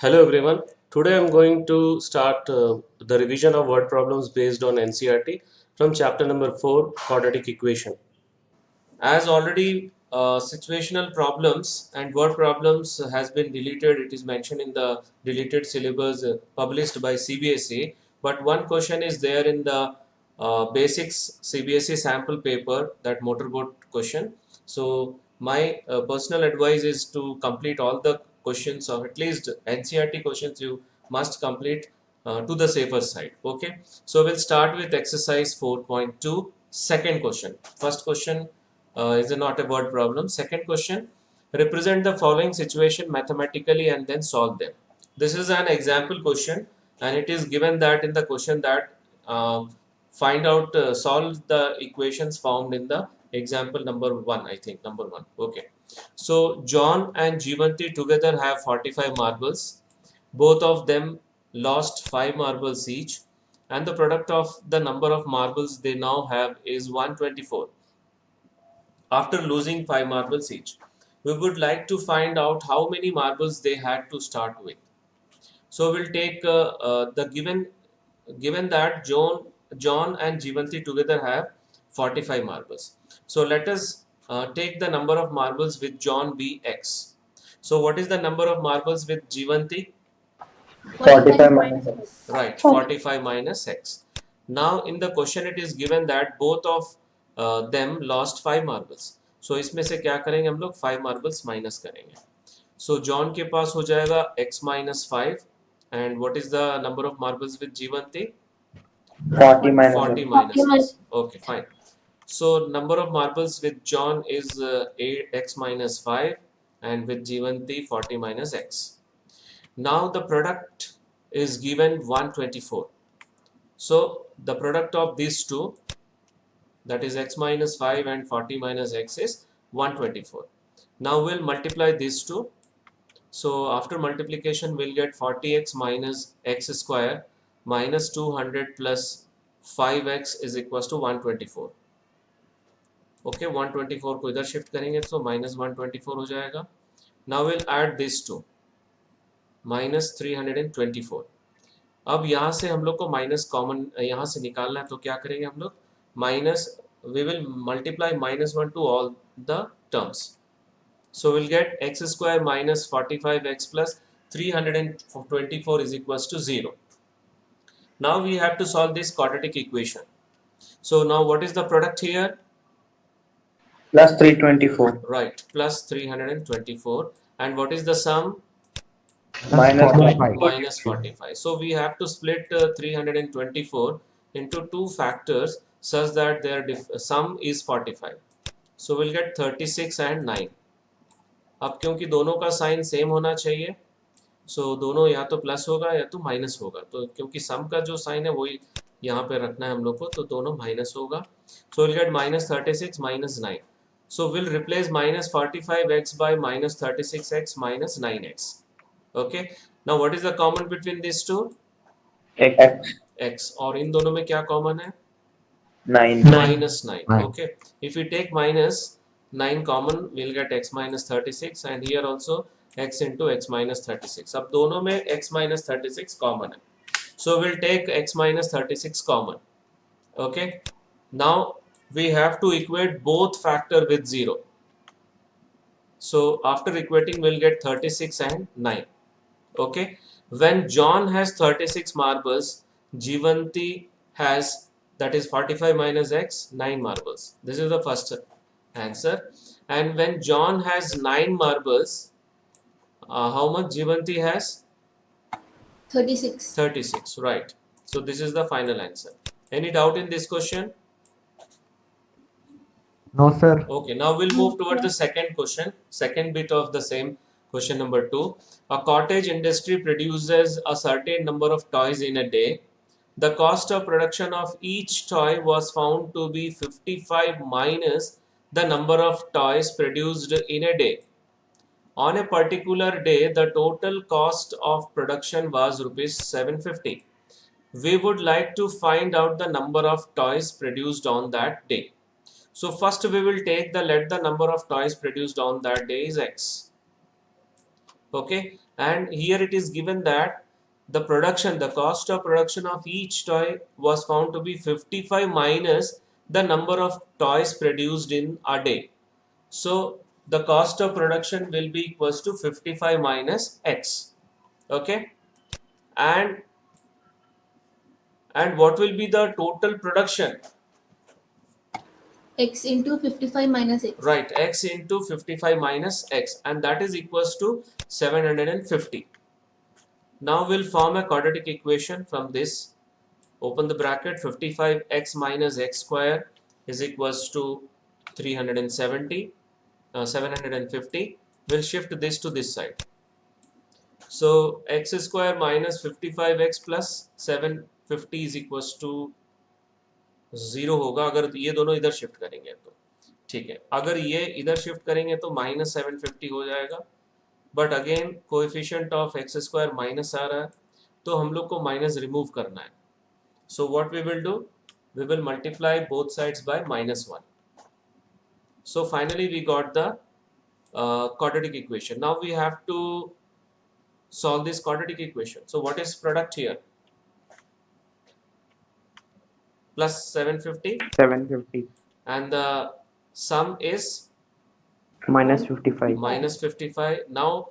Hello everyone. Today I'm going to start the revision of word problems based on NCERT from chapter number 4, quadratic equation. As already situational problems and word problems has been deleted, it is mentioned in the deleted syllabus published by CBSE, but one question is there in the basics CBSE sample paper, that motorboat question. So my personal advice is to complete all the questions, or at least NCERT questions you must complete to the safer side. Okay, so we'll start with exercise 4.2, second question. First question is not a word problem. Second question, represent the following situation mathematically and then solve them. This is an example question, and it is given that in the question that find out, solve the equations found in the example number 1, I think number 1. Okay, so John and Jivanti together have 45 marbles. Both of them lost 5 marbles each, and the product of the number of marbles they now have is 124 after losing 5 marbles each. We would like to find out how many marbles they had to start with. So we'll take the given that John and Jivanti together have 45 marbles. So let us take the number of marbles with John be x. So what is the number of marbles with Jivanti? 45 minus x. Right, 45 minus x. Now in the question it is given that both of them lost 5 marbles. So इसमें से क्या करेंगे हम लोग 5 marbles minus करेंगे. So John के पास हो जाएगा x minus 5, and what is the number of marbles with Jivanti? 40 minus 40 x. minus x. Okay, fine. So number of marbles with John is 8x minus 5, and with Jivanti 40 minus x. Now the product is given 124. So the product of these two, that is x minus 5 and 40 minus x, is 124. Now we'll multiply these two. So after multiplication we'll get 40x minus x square minus 200 plus 5x is equals to 124. Okay, 124 को इधर shift करेंगे तो minus 124 हो जाएगा. Now we'll add these two, minus 324. अब यहाँ से हम लोग को माइनस कॉमन यहाँ से निकालना है, तो क्या करेंगे हम लोग? Minus, we will multiply -1 to all the terms. So will get x square minus 45x plus 324 is equals to 0. Now we have to solve this quadratic equation. So now what is the product here? Plus 324. Right, plus 324. And what is the sum? Minus 45. Minus 45. So we have to split 324 into two factors such that their sum is 45. So we'll get 36 and 9. अब क्योंकि दोनों का sign same होना चाहिए, सो दोनों या तो plus होगा या तो माइनस होगा. तो क्योंकि सम का जो साइन है वही यहाँ पे रखना है हम लोग को, तो दोनों माइनस होगा. सो will get minus 36 minus 9. So will replace minus 45x by minus 36x minus 9x. Okay, now what is the common between these two? x. X. और इन दोनों में क्या कॉमन है? 9. Minus 9. Nine. Okay, if we take minus 9 common, we'll get x minus 36, and here also x into x minus 36. अब दोनों में x minus 36 common है, so we'll take x minus 36 common. Okay, now we have to equate both factor with 0. So after equating we'll get 36 and 9. Okay, when John has 36 marbles, Jivanti has, that is 45 minus x, 9 marbles. This is the first answer. And when John has 9 marbles, how much Jivanti has? 36. 36, right. So this is the final answer. Any doubt in this question? No, sir. Okay, now we'll move towards the second question, second bit of the same question number 2. A cottage industry produces a certain number of toys in a day. The cost of production of each toy was found to be 55 minus the number of toys produced in a day. On a particular day, the total cost of production was rupees 750. We would like to find out the number of toys produced on that day. So first we will take the, let the number of toys produced on that day is x. Okay, and here it is given that the cost of production of each toy was found to be 55 minus the number of toys produced in a day. So the cost of production will be equals to 55 minus x. Okay, and what will be the total production? X into 55 minus X. Right, x into 55 minus x, and that is equals to 750. Now we'll form a quadratic equation from this. Open the bracket, 55x minus x square is equals to 370, 750. We'll shift this to this side. So x square minus 55x plus 750 is equals to 0 होगा अगर ये दोनों इधर shift करेंगे तो, ठीक है. अगर ये इधर शिफ्ट करेंगे तो माइनस 750 हो जाएगा, but again coefficient of x square minus आ रहा है, तो हम लोग को माइनस रिमूव करना है. So what we will do? We will multiply both sides by -1. So finally we got the quadratic equation. Now we have to solve this quadratic equation. So what is product here? Plus 750, 750 and the sum is minus 55. minus 55. Now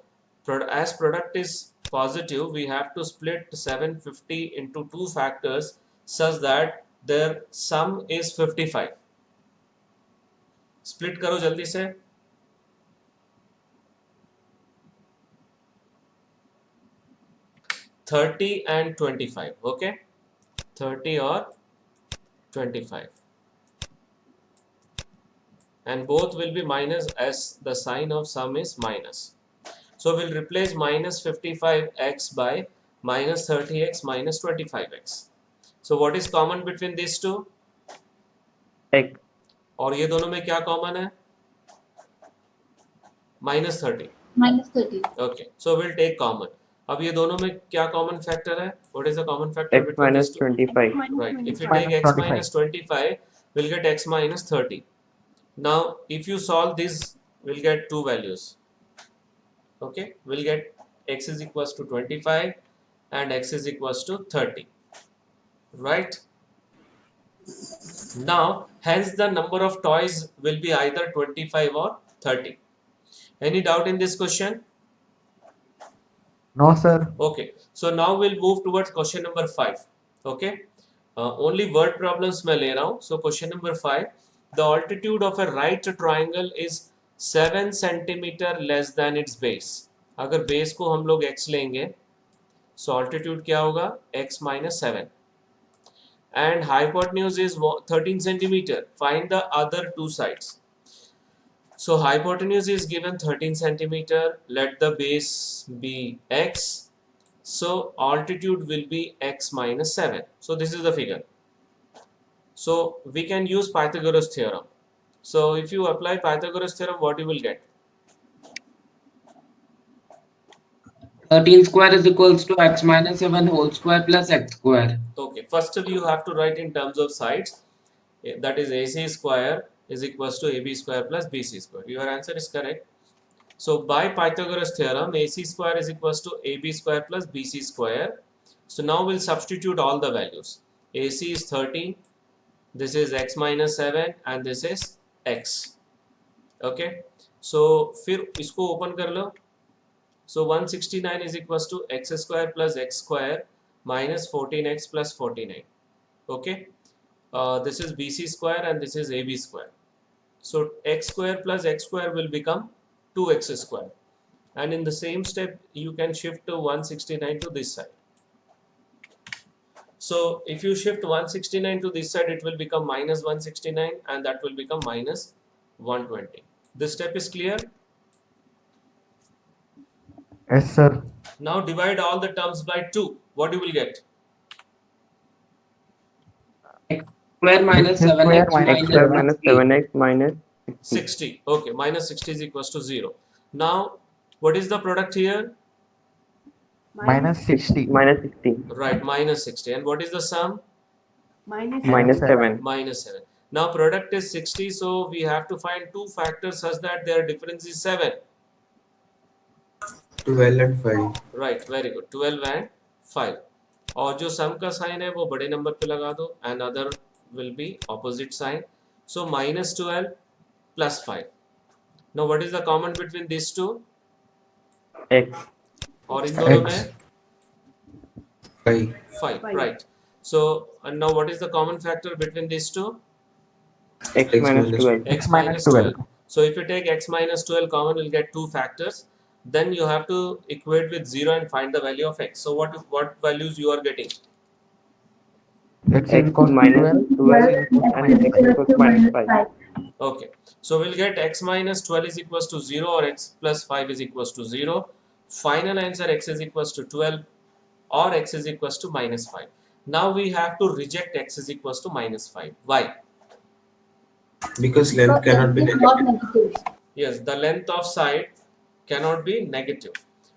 as product is positive, we have to split 750 into two factors such that their sum is 55. Split करो जल्दी से. $30 and $25. Okay, 30 or 25, and both will be minus as the sign of sum is minus. So we'll replace minus 55x by minus 30x minus 25x. So what is common between these two? X. और ये दोनों में क्या common है? minus 30. Minus 30. Okay, so we'll take common. अब ये दोनों में क्या common factor है? What is the common factor X between minus these two? 25. Right, if we Minus take x 25. minus 25, we'll get x minus 30. Now if you solve this, we'll get two values. Okay, we'll get x is equals to 25 and x is equals to 30. Right, now hence the number of toys will be either 25 or 30. Any doubt in this question? No, sir. Okay, so now we'll move towards question number 5. Okay, only word problems मैं ले रहा हूँ. So question number 5, the altitude of a right triangle is 7 centimeter less than its base. अगर base को हम लोग x लेंगे, so altitude क्या होगा? x minus 7, and hypotenuse is 13 centimeter. Find the other two sides. So hypotenuse is given 13 centimeter. Let the base be x. So altitude will be x minus 7. So this is the figure. So we can use Pythagoras theorem. So if you apply Pythagoras theorem, what you will get? 13 square is equals to x minus 7 whole square plus x square. Okay, first you have to write in terms of sides. That is AC square is equals to AB square plus BC square. Your answer is correct. So by Pythagoras theorem, AC square is equals to AB square plus BC square. So now we'll substitute all the values. AC is 13, this is x minus 7 and this is x. Okay, so फिर इसको open कर लो. So 169 is equals to x square plus x square minus 14x plus 49. Okay, this is BC square and this is AB square. So x square plus x square will become 2x square, and in the same step you can shift to 169 to this side. So if you shift 169 to this side, it will become minus 169 and that will become minus 120. This step is clear. Yes, sir. Now divide all the terms by 2. What you will get? Square minus X 7x square X square minus 7x minus 60. Okay, minus 60 is equals to 0. Now what is the product here? Minus 60. minus 60 Right, minus 60. And what is the sum? minus 7. Minus 7. Now product is 60, so we have to find two factors such that their difference is 7. 12 and 5. Right, very good, 12 and 5. और जो सम का sign है वो बड़े number पे लगा दो and other will be opposite sign. So -12 plus 5. Now what is the common between this two? X. और इन दोनों X. में 5. 5, right? So and now what is the common factor between these two? X minus 12. X minus 12. So if you take x minus 12 common, you'll get two factors. Then you have to equate with 0 and find the value of x. So what values you are getting? X X equals minus 12. 12 and X equals minus 5. Okay. So we'll get x minus 12 is equals to 0 or x plus 5 is equals to 0. Final answer x is equals to 12 or x is equals to minus 5. Now we have to reject x is equals to minus 5. Why? Because length cannot be It's not negative. negative. Yes, the length of side cannot be negative.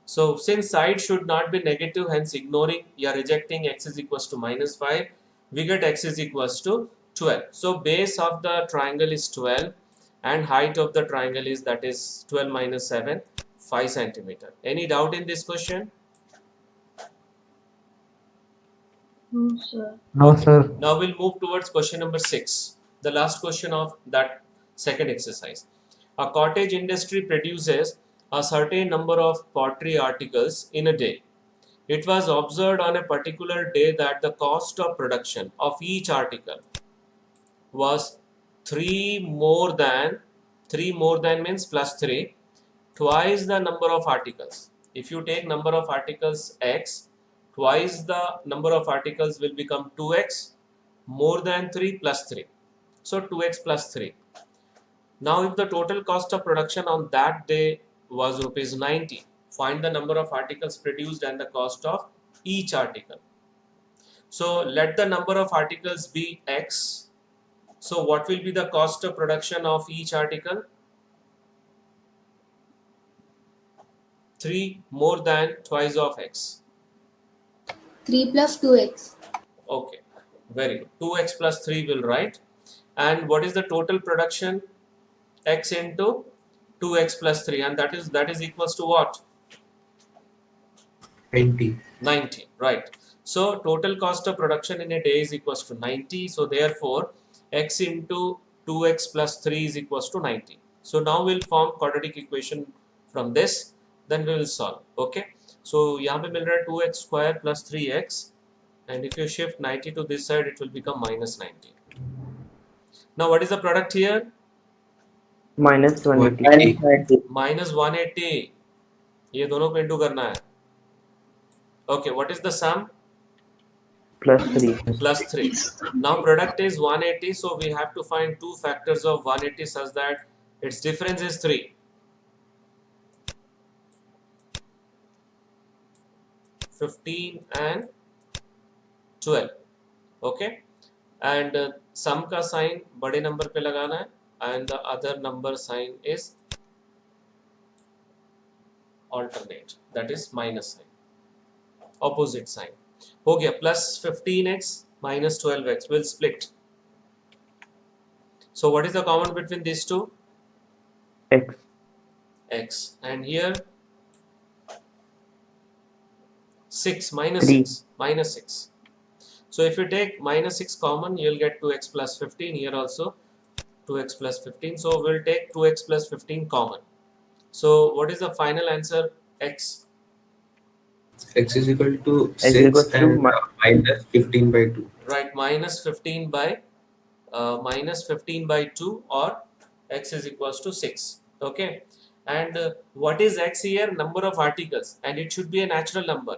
So since side should not be negative, hence ignoring, you are rejecting x is equals to minus 5, we get x is equals to 12. So base of the triangle is 12 and height of the triangle is, that is 12 minus 7, 5 centimeter. Any doubt in this question? No, sir. No, sir. Now we'll move towards question number 6, the last question of that second exercise. A cottage industry produces a certain number of pottery articles in a day. It was observed on a particular day that the cost of production of each article was 3 more than means plus 3, twice the number of articles. If you take number of articles x, twice the number of articles will become 2x, more than 3 plus 3. So 2x plus 3. Now if the total cost of production on that day was rupees 90, find the number of articles produced and the cost of each article. So let the number of articles be x. So what will be the cost of production of each article? 3 more than twice of x. 3 plus 2x. Okay, very good. 2x plus 3 will write. And what is the total production? X into 2x plus 3, and that is equals to what? 90. 90, right? So total cost of production in a day is equals to 90. So therefore x into 2x plus 3 is equals to 90. So now we'll form quadratic equation from this, then we will solve. Okay, so यहाँ पे मिल रहा है 2x square plus 3x, and if you shift 90 to this side, it will become minus 90. Now what is the product here? Minus 180. Minus 180. ये दोनों को into करना है. Okay, what is the sum? Plus 3. Plus 3. Now product is 180, so we have to find two factors of 180 such that its difference is 3. 15 and 12. Okay, and sum का sign बड़े number पे लगाना है and the other number sign is alternate, that is minus sign, opposite sign. हो गया. Plus 15x minus 12x will split. So what is the common between these two? X. X. And here 6 minus 3. 6 minus 6. So if you take minus 6 common, you will get 2x plus 15. Here also 2x plus 15. So we'll take 2x plus 15 common. So what is the final answer? X. X is equal to X 6 equals to and minus 15 by 2. Right, minus 15 by 2, or x is equals to 6. Okay, and what is x here? Number of articles, and it should be a natural number.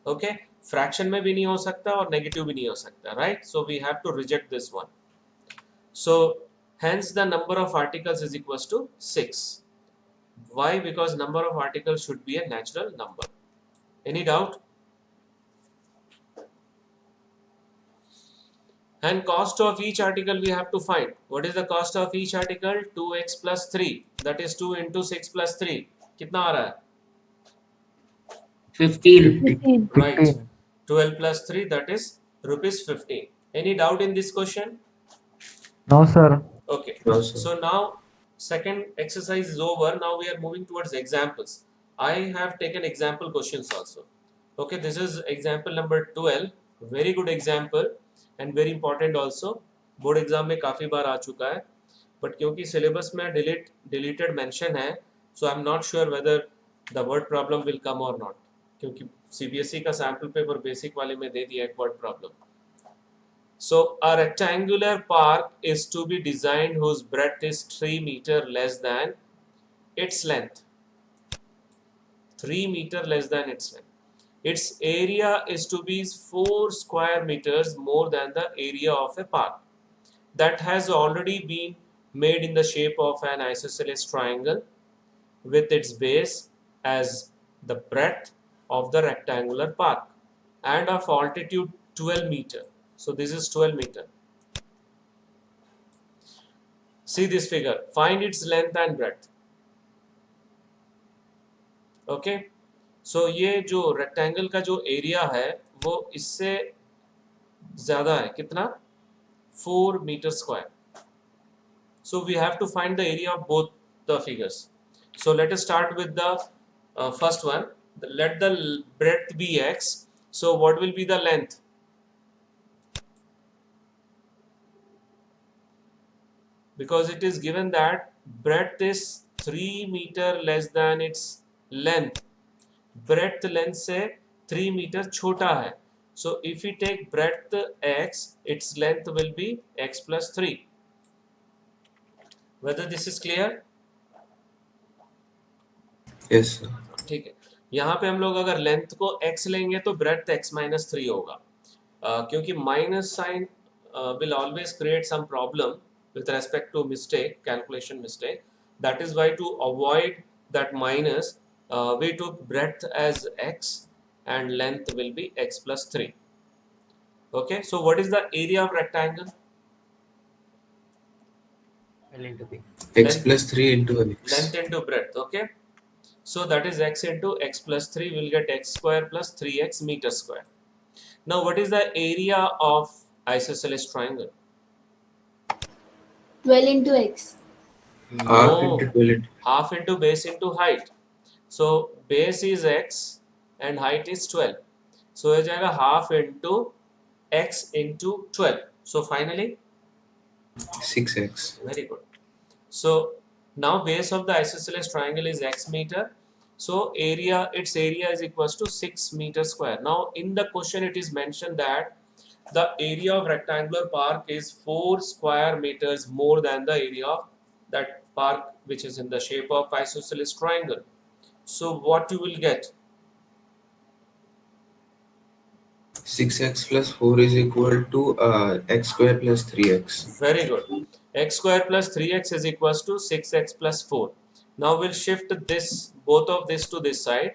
Okay, fraction में भी नहीं हो सकता और negative भी नहीं हो सकता, right? So we have to reject this one. So hence the number of articles is equals to 6. Why? Because number of articles should be a natural number. Any doubt? And cost of each article we have to find. What is the cost of each article? 2x plus 3. That is 2 into 6 plus 3. कितना आ रहा है? 15. 15. Right. 12 plus 3, that is rupees 15. Any doubt in this question? No, sir. Okay. No, sir. So now second exercise is over. Now we are moving towards examples. I have taken example questions also. Okay, this is example number 12. Very good example and very important also. Board exam में काफ़ी बार आ चुका है, but क्योंकि syllabus में deleted mention है, so I am not sure whether the word problem will come और not, क्योंकि CBSE का सैम्पल पेपर बेसिक वाले में दे दिया एक word problem. So a rectangular park is to be designed whose breadth is 3 meter less than its length. 3 meter less than its length. Its area is to be 4 square meters more than the area of a park that has already been made in the shape of an isosceles triangle with its base as the breadth of the rectangular park and of altitude 12 meter. So this is 12 meter. See this figure. Find its length and breadth. Okay. So ये जो rectangle का जो area है वो इससे ज़्यादा है, कितना? 4 meter square. So we have to find the area of both the figures. So let us start with the first one. Let the breadth be x. So what will be the length? Because it is given that breadth is 3 meter less than its length. Breadth length से 3 meter छोटा है. So if we take breadth x, its length will be x plus 3. Whether this is clear? Yes, sir. ठीक है. यहाँ पे हम लोग अगर लेंथ को x लेंगे तो breadth x minus 3 होगा, क्योंकि minus sign will always create some problem with respect to mistake, calculation mistake. That is why to avoid that minus, we took breadth as x and length will be x plus 3. Okay, so what is the area of rectangle? X plus 3 into x. Length into breadth. Okay, so that is x into x plus 3, will get x square plus 3x meter square. Now what is the area of isosceles triangle? 12 into x. Half No, into 12. half into base into height. So base is x and height is 12. So हो जाएगा half into x into 12. So finally, 6x. very good. So now base of the isosceles triangle is x meter. So area, its area is equals to 6 meter square. Now in the question it is mentioned that the area of rectangular park is 4 square meters more than the area of that park which is in the shape of isosceles triangle. So what you will get? 6x plus 4 is equal to x square plus 3x. Very good. X square plus 3x is equals to 6x plus 4. Now we'll shift this, both of this to this side.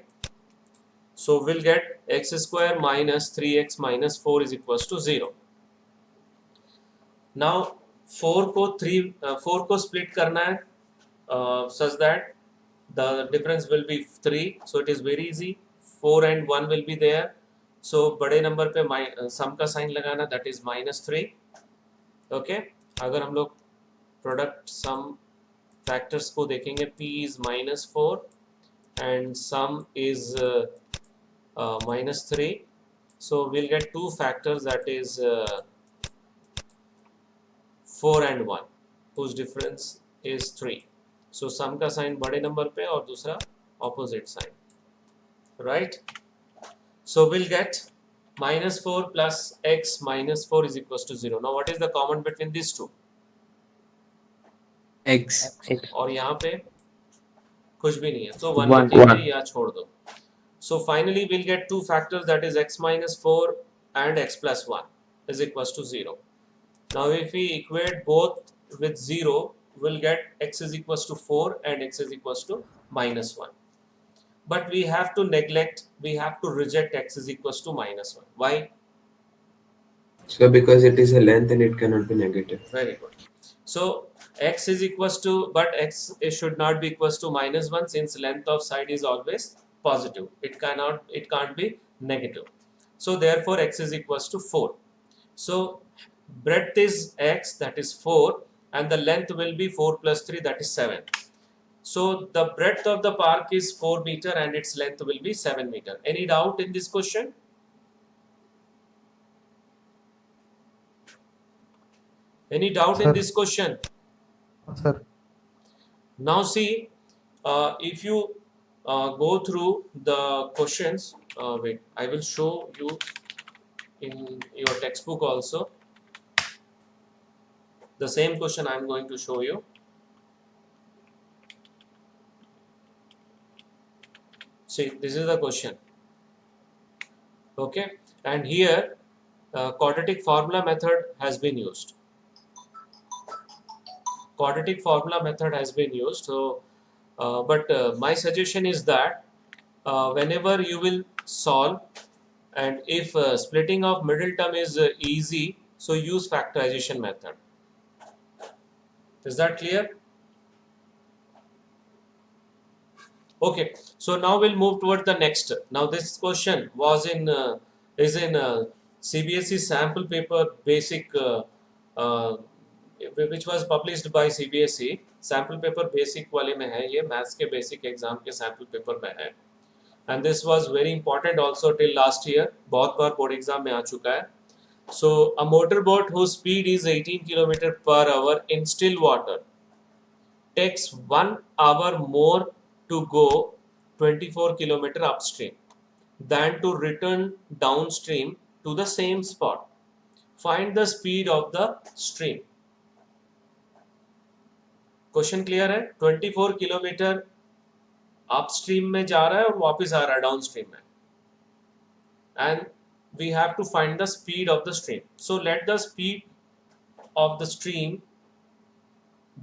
So we'll get x square minus 3x minus 4 is equals to 0. Now 4 को split करना है, such that the difference will be 3. So it is very easy. 4 and 1 will be there. So बड़े number पे सम का sign लगाना, that is minus 3. Okay. अगर हम लोग प्रोडक्ट सम फैक्टर्स को देखेंगे, p is minus 4 and sum is minus 3. So we'll get two factors, that is 4 and 1 whose difference is 3. So sum का साइन बड़े नंबर पे और दूसरा opposite sign, right? So we'll get minus 4 plus x minus 4 is equals to 0. Now what is the common between these two? X. और यहाँ पे कुछ भी नहीं है, so 1 One. लिखेंगे या छोड़ दो. So finally we'll get two factors, that is x minus 4 and x plus 1 is equals to 0. Now if we equate both with 0, we'll get x is equals to 4 and x is equals to minus 1. But we have to reject x is equals to minus 1. Why? So because it is a length and it cannot be negative. Very good. So x is equals to, but x should not be equals to minus 1, since length of side is always positive. It can't be negative. So therefore x is equals to 4. So breadth is x, that is 4, and the length will be 4 plus 3, that is 7. So the breadth of the park is 4 meter and its length will be 7 meter. Any doubt in this question? Any doubt in Sir. this question? Sir. Now see, if you go through the questions, wait, I will show you in your textbook also. The same question I am going to show you. See, this is the question. Okay, and here quadratic formula method has been used. Quadratic formula method has been used. So, but my suggestion is that whenever you will solve, and if splitting of middle term is easy, so use factorization method. Is that clear? Okay, so now we'll move toward the next. Now this question was in is in CBSE sample paper basic, which was published by CBSE. sample paper basic वाले में है ये, maths के basic exam के sample paper में है. And this was very important also till last year. बहुत बार board exam में आ चुका है. So a motorboat whose speed is 18 km per hour in still water takes 1 hour more to go 24 km upstream than to return downstream to the same spot. Find the speed of the stream. Question clear है? 24 kilometre upstream में जा रहा है और वापस आ रहा है downstream में, and we have to find the speed of the stream. So let the speed of the stream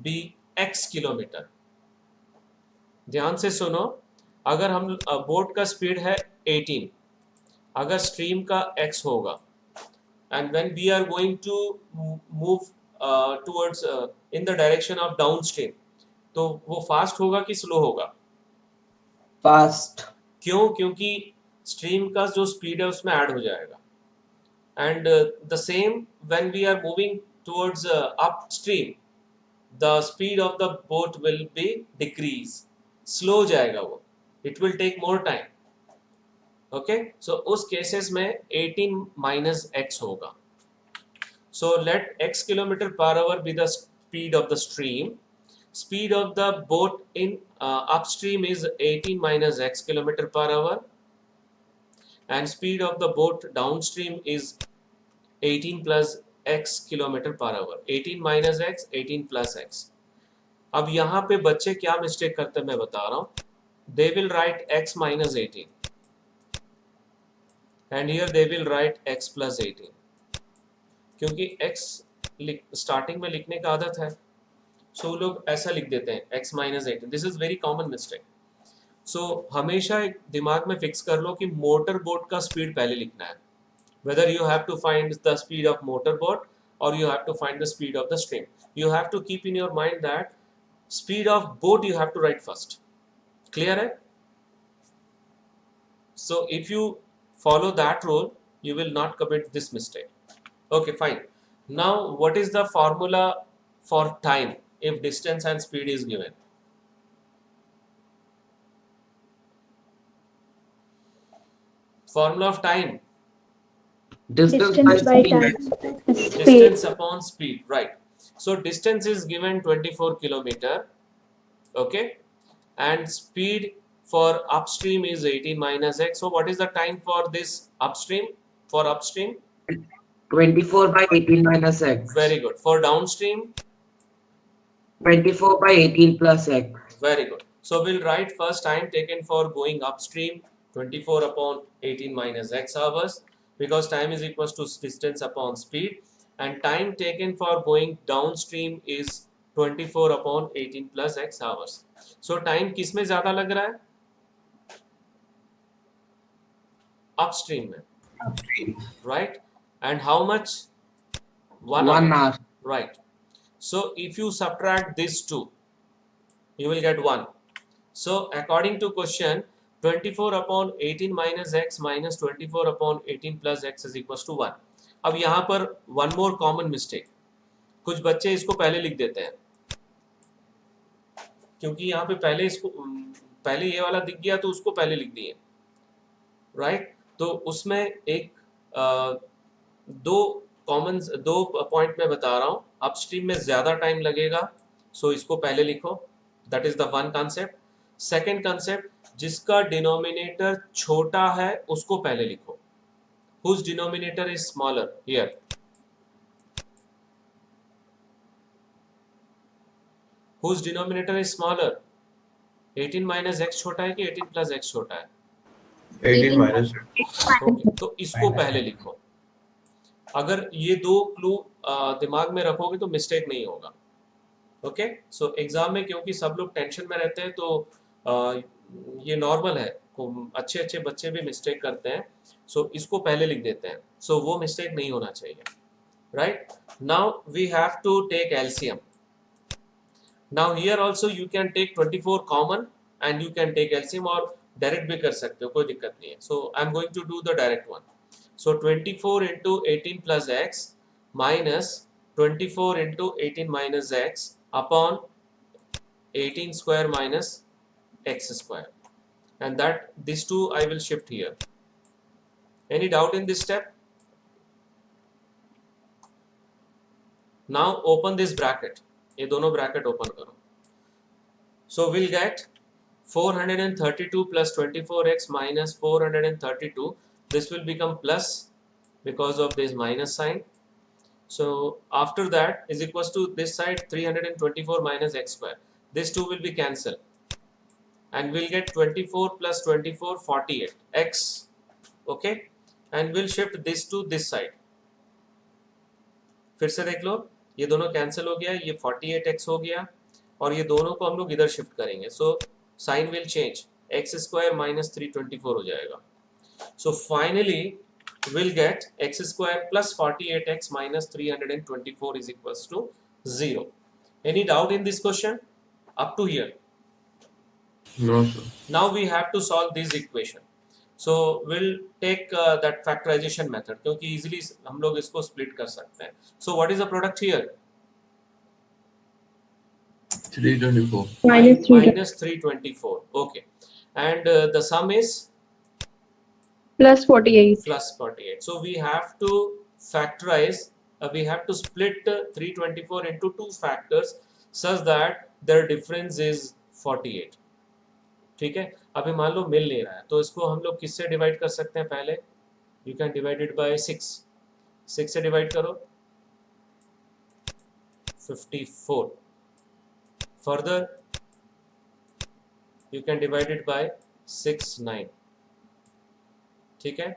be x kilometre. ध्यान से सुनो, अगर हम बोट का स्पीड है 18, अगर स्ट्रीम का x होगा, and when we are going to move towards in the direction of downstream, तो वो फास्ट होगा कि स्लो होगा? फास्ट. क्यों? क्योंकि स्ट्रीम का जो स्पीड है उसमें ऐड हो जाएगा. And the same when we are moving towards upstream, the speed of the boat will be decrease, slow हो जाएगा वो, it will take more time. Okay, so उस केसेस में 18 माइनस x होगा. So let x kilometer per hour be the speed of the stream. Speed of the boat in upstream is 18 minus x kilometer per hour, and speed of the boat downstream is 18 plus x kilometer per hour. 18 minus x, 18 plus x. अब यहाँ पे बच्चे क्या mistake करते हैं मैं बता रहा हूँ. They will write x minus 18, and here they will write x plus 18. क्योंकि x स्टार्टिंग में लिखने का आदत है, सो लोग ऐसा लिख देते हैं x minus 18. This is very common mistake. So हमेशा एक दिमाग में फिक्स कर लो कि मोटर बोट का स्पीड पहले लिखना है, whether you have to find the speed of motor boat और you have to find the speed of the stream. You have to keep in your mind that speed of boat you have to write first. Clear है? So if you follow that rule you will not commit this mistake. Okay, fine. Now what is the formula for time if distance and speed is given? Formula of time, Distance by time. distance upon speed, right? So distance is given 24 kilometer, okay, and speed for upstream is 18 minus x. So what is the time for this upstream? For upstream, 24 by 18 minus x. very good. For downstream, 24 by 18 plus x. very good. So we'll write first time taken for going upstream 24 upon 18 minus x hours, because time is equals to distance upon speed, and time taken for going downstream is 24 upon 18 plus x hours. So time किस में ज़्यादा लग रहा है? Upstream में, right? And how much? 1 hour. Right. So if you subtract these two, you will get 1. So according to question, 24 upon 18 minus x minus 24 upon 18 plus x is equals to 1. अब यहाँ पर one more common mistake. कुछ बच्चे इसको पहले लिख देते हैं. क्योंकि यहाँ पे पहले ये वाला दिख गया तो उसको पहले लिख दिए, राइट। तो उसमें एक दो पॉइंट मैं बता रहा हूँ, अपस्ट्रीम में ज्यादा टाइम लगेगा, सो इसको पहले लिखो, that is the one concept. Second concept, जिसका डिनोमिनेटर छोटा है उसको पहले लिखो, whose denominator is smaller here, whose denominator is smaller, 18 minus x छोटा है कि 18 plus x छोटा है? 18 minus Okay, तो इसको पहले लिखो। अगर ये दो क्लू दिमाग में रखोगे तो मिस्टेक नहीं होगा। ओके, सो एग्जाम में क्योंकि सब लोग टेंशन में रहते हैं तो ये नॉर्मल है, अच्छे अच्छे बच्चे भी मिस्टेक करते हैं, सो इसको पहले लिख देते हैं, सो वो मिस्टेक नहीं होना चाहिए, right. Now we have to take LCM. Now here also you can take 24 common and you can take LCM, और डायरेक्ट भी कर सकते हो, कोई दिक्कत नहीं है। So I am going to do the direct one. So 24 into 18 plus x minus 24 into 18 minus x upon 18 square minus x square, and that these two I will shift here. Any doubt in this step? Now open this bracket, ये दोनों bracket open करो। So we'll get 432 plus 24x minus 432, this will become plus because of this minus sign. So after that is equals to this side 324 minus x square, this two will be cancelled and we'll get 24 plus 24 48 x, okay, and we'll shift this to this side। फिर से देख लो, ये दोनों cancel हो गया, ये 48x हो गया, और ये दोनों को हम लोग इधर शिफ्ट करेंगे, so sine will change, x square minus 324 हो जाएगा। So finally we'll get x square plus 48x minus 324 is equals to 0. Any doubt in this question up to here? No, sir. Now we have to solve this equation. So we'll take that factorization method, क्योंकि easily हम लोग इसको split कर सकते हैं। So what is the product here? 324. Minus 324. Okay, and the sum is plus 48. plus 48. So we have to factorize, we have to split 324 into two factors such that their difference is 48। ठीक है, अभी मान लो मिल नहीं रहा है, तो इसको हम लोग किससे डिवाइड कर सकते हैं? पहले you can divide it by 6, 6 से डिवाइड करो 54, further you can divide it by 6 9। ठीक है,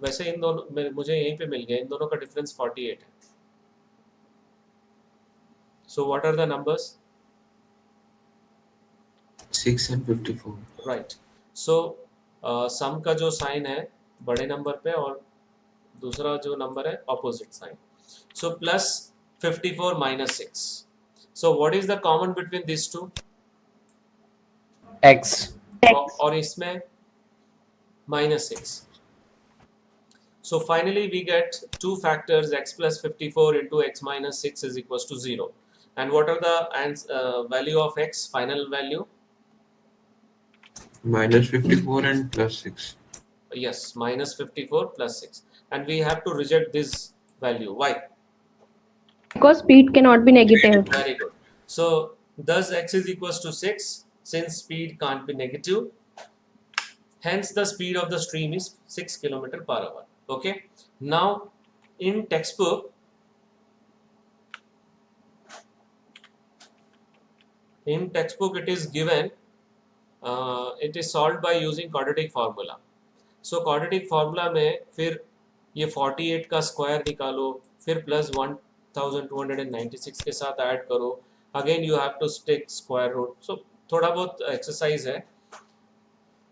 वैसे इन दोनों मुझे यहीं पे मिल गया, इन दोनों का डिफरेंस 48 है। So what are the numbers? 6 and 54. Right. So sum का जो साइन है बड़े नंबर पे और दूसरा जो नंबर है opposite sign, so plus 54 minus 6। So what is the common between this two? X. और इसमें minus 6. So finally we get two factors, x plus 54 into x minus 6 is equals to 0. And what are the value of x, final value? Minus 54 and plus 6. Yes, minus 54 plus 6. And we have to reject this value. Why? Because speed cannot be negative. Very good. So thus x is equals to 6, since speed can't be negative. Hence the speed of the stream is 6 km/h. Okay, now in textbook it is given, it is solved by using quadratic formula. So quadratic formula में फिर ये 48 का square निकालो, फिर plus 1296 के साथ add करो, again you have to take square root. So थोड़ा बहुत एक्सरसाइज है।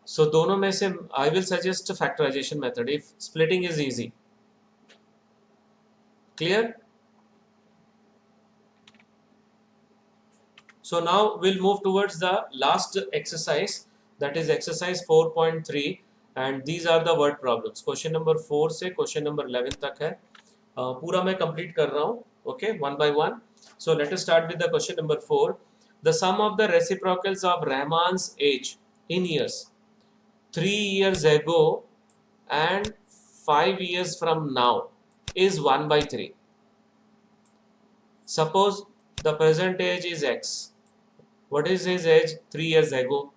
So दोनों में से I will suggest factorization method if splitting is easy. Clear? So now we'll move towards the last exercise, that is exercise 4.3, and these are the word problems. Question number 4 से question number 11 तक है, पूरा मैं complete कर रहा हूँ, okay, one by one. So let us start with the question number 4. the sum of the reciprocals of Rahman's age in years 3 years ago and 5 years from now is 1 by 3. Suppose the present age is x. What is his age 3 years ago?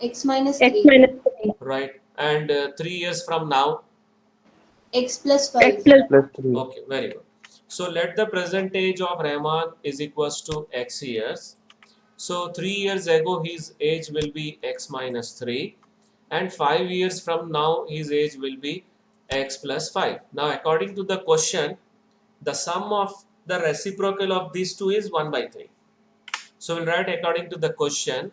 X minus X 3. minus 3. Right. And 3 years from now? X plus 5. X plus Plus 3. Okay, very good. So let the present age of Rahman is equals to x years. So 3 years ago his age will be x minus 3 and 5 years from now his age will be x plus 5. Now according to the question, the sum of the reciprocal of these two is 1 by 3. So we'll write according to the question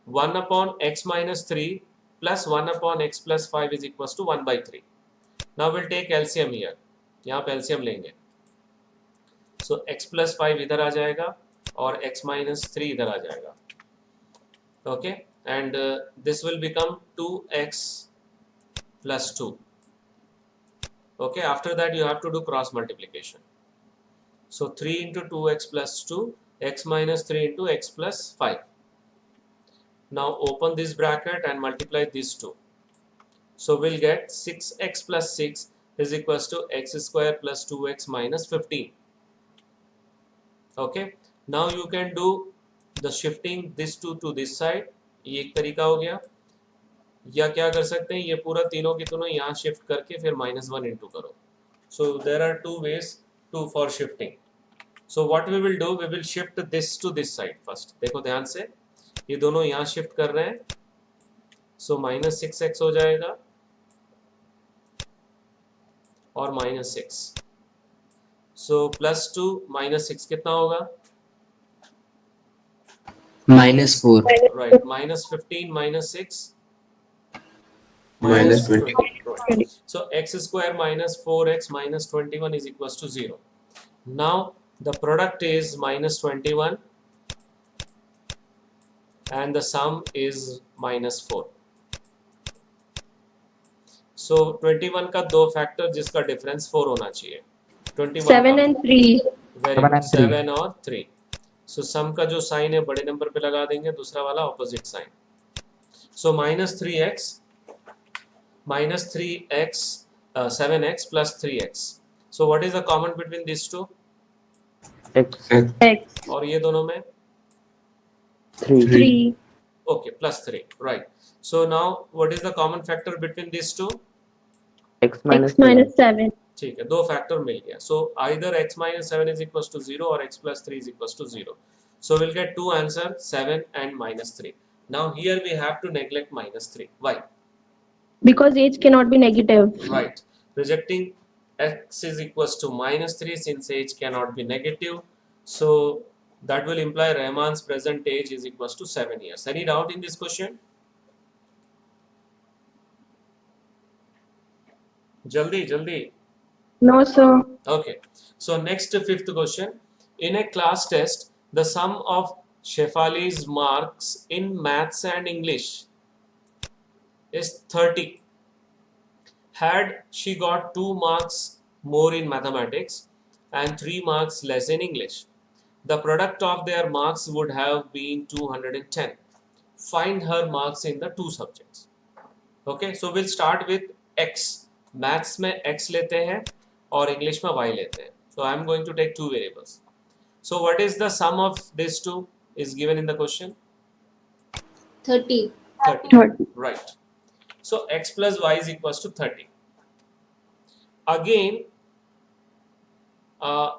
1 upon x minus 3 plus 1 upon x plus 5 is equals to 1 by 3. Now we'll take LCM here. यहाँ पे LCM लेंगे. So x plus 5 इधर आ जाएगा और x minus 3 इधर आ जाएगा. Okay, and this will become 2x plus 2. Okay, after that you have to do cross multiplication. So 3 into 2x plus 2, x minus 3 into x plus 5. Now open this bracket and multiply these two. So we'll get 6x plus 6 is equals to x square plus 2x minus 15. Okay, now you can do the shifting this two to this side. ये एक तरीका हो गया. या क्या कर सकते हैं, ये पूरा तीनों की तीनों यहाँ शिफ्ट करके फिर -1 इंटू करो. So there are two ways for shifting. So what we will do, we will shift this to this side first. देखो ध्यान से, ये दोनों यहाँ शिफ्ट कर रहे हैं. So -6x हो जाएगा और -6. So +2 -6 कितना होगा? -4. Right, -15 -6 Minus 20. Right. So x square minus 4x minus 21 is equals to 0. Now the product is -21 and the sum is -4. So 21 का दो फैक्टर जिसका डिफरेंस 4 होना चाहिए. 21 7 and 3. Very 7 and 3. 7 और 3. सो सम का जो साइन है बड़े नंबर पे लगा देंगे, दूसरा वाला opposite sign. So -3x 7x plus 3x. So what is the common between these two? X. X. और ये दोनों में 3. 3. okay +3. Right. So now what is the common factor between these two? X minus X minus 7. ठीक है, दो factor मिल गया. So either x minus 7 is equals to 0 or x plus 3 is equals to 0. So we'll get two answers, 7 and -3. Now here we have to neglect -3. Why? Because age cannot be negative. Right. Rejecting x is equals to -3 since age cannot be negative. So that will imply Rahman's present age is equals to 7 years. Any doubt in this question? Jaldi. No, sir. Okay. So next fifth question. In a class test, the sum of Shefali's marks in maths and English is 30. Had she got 2 marks more in mathematics and 3 marks less in English, the product of their marks would have been 210. Find her marks in the two subjects. Okay, so we'll start with x. Maths में x लेते हैं और English में y लेते हैं. So I'm going to take two variables. So what is the sum of these two is given in the question? 30. 30. Right. So x plus y is equals to 30. Again,